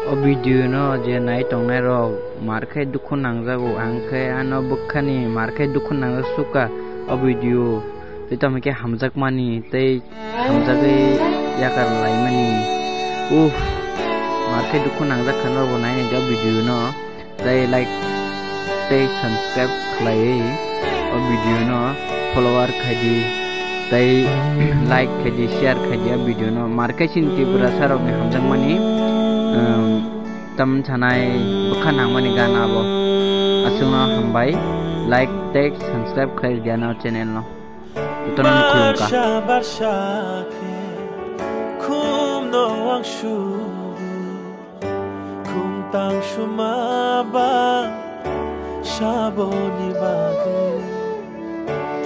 O video no je nai tongnai rok markhai dukhu nangjago angkhe ano bukhani markhai dukhu nangjak suka o video tei ke hamjakmani tei hamjagui yakar laimani markhai dukhu nangjak khano bo nai ga video no tei like tei subscribe khlai o video no follower khaidi tei like khaidi share khaidi o video no markhai sin tripura sarok ni hamjakmani tam chanai bukha nangmani gana bo asungna hambai like tag subscribe khlai diana channel no utonon khulumka khum no ang shu khum tang shuma ba shaboni bage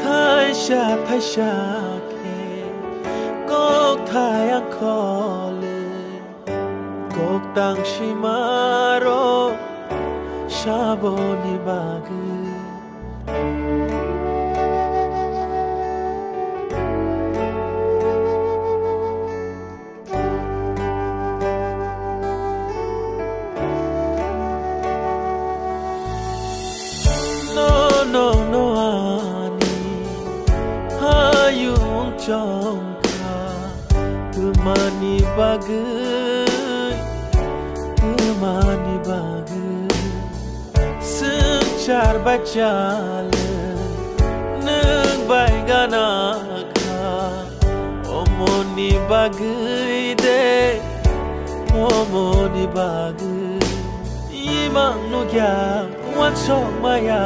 thai sha ke kok thai ang khole kok tang shimaro shaboni bage no ani hayung chongka tumani bagai sechar bachale neng bai gana ka omoni bagai de omoni bagai imang no kya wan sok maya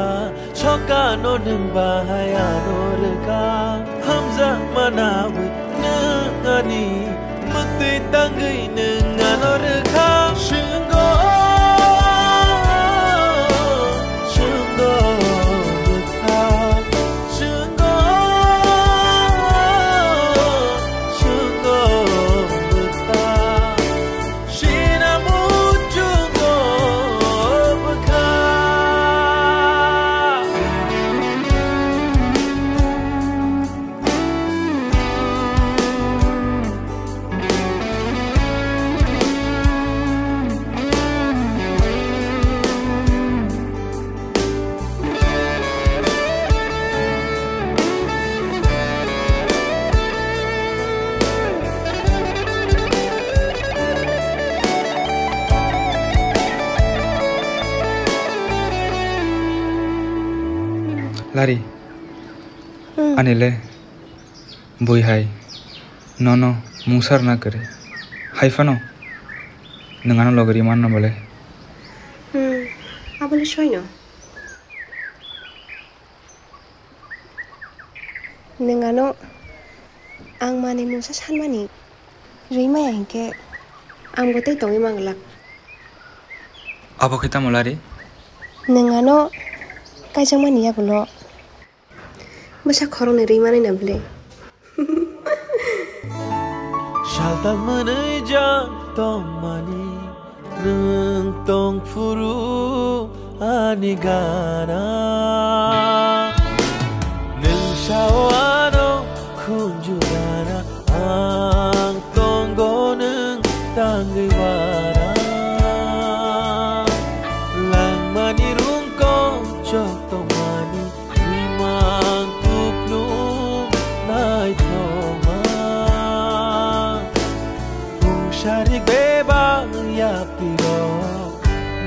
choka no neng bahaya no reka hamza manawi nengani mukti tangai nengano reka shingo Lari, anile, boy hai, no, musar na kare, hai fano, nengano logari mana boleh? Boleh show no. Nengano, ang mani musa san mani, rima yang ke, ang botai tongi manglak. Apa kita mau lari? Nengano, kajang mani ya bolo. Masa korong ni rima ni nabले. Shaltal manai jang tong mani nung tong furu anigana nung shawano kunjurana ang tonggo nung tangiwara lang mani rung kong chok tong mani rimang tuplum nai toma pung sharik beba ya piro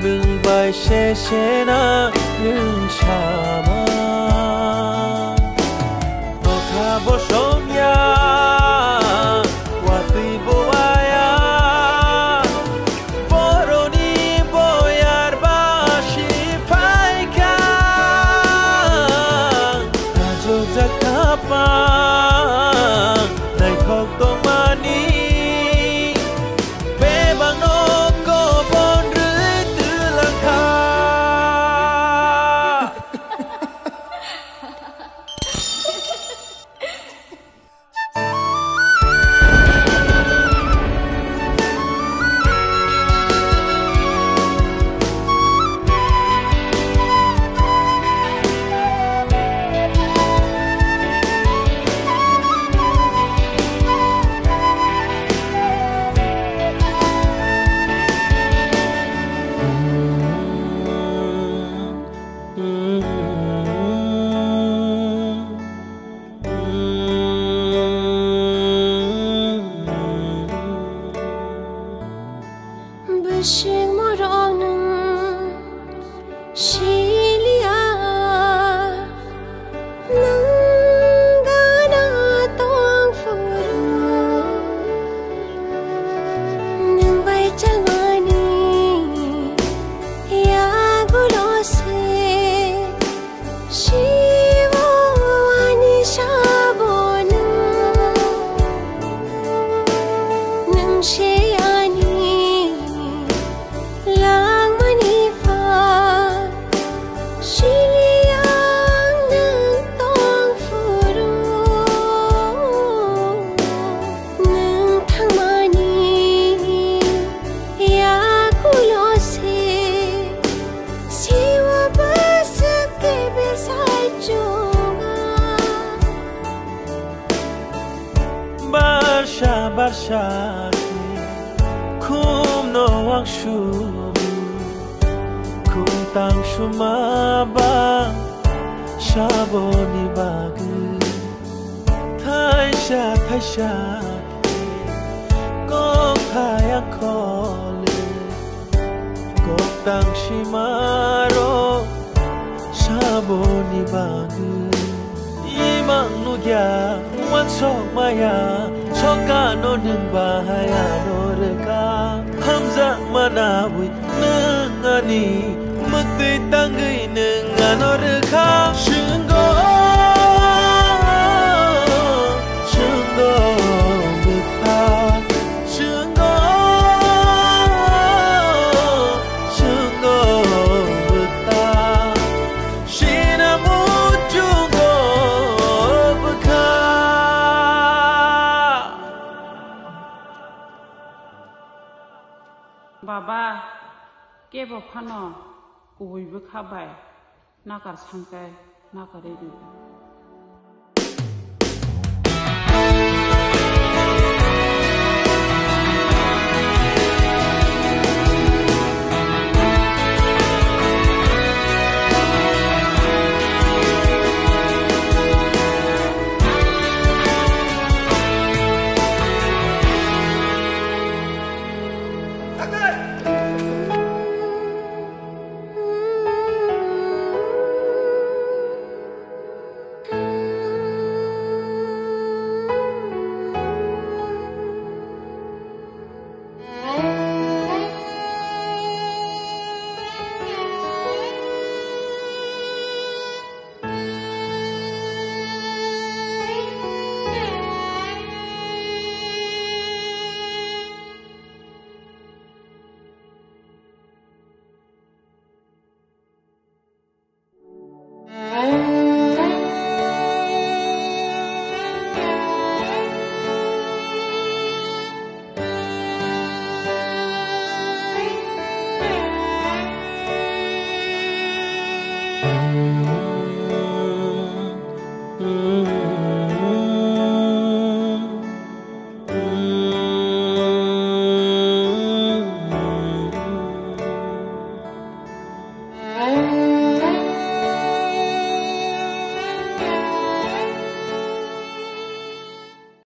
nung bai she na nung shama no kabo shomya watui boaya boroni boyar bashi paika kajo zakapa nai khok tong mani bebang no ko bon rui tu lang kha Bishing morong Shilia Nangana tong furu Nang bay chalmani Ya gulose Shivo ani shabonu Nang sheyani Lang manifa Shiliang nang tong furu Nang thangmani Ya kulose Siwa basak ke besai chunga Barsha barsha kum no akshu kum tang shumaba shaboni bagu thaisha kong thaya khole kong tang shimaro shaboni bagu imang nugya wan sok maya soka no ning bahaya no reka hamza manawi nang ani mukti tangi nang ano reka shungo bukha shungo bukha shinamu jungo bukha Baba, kebo phano kuhui bukha bai nakar sangkai nakar edu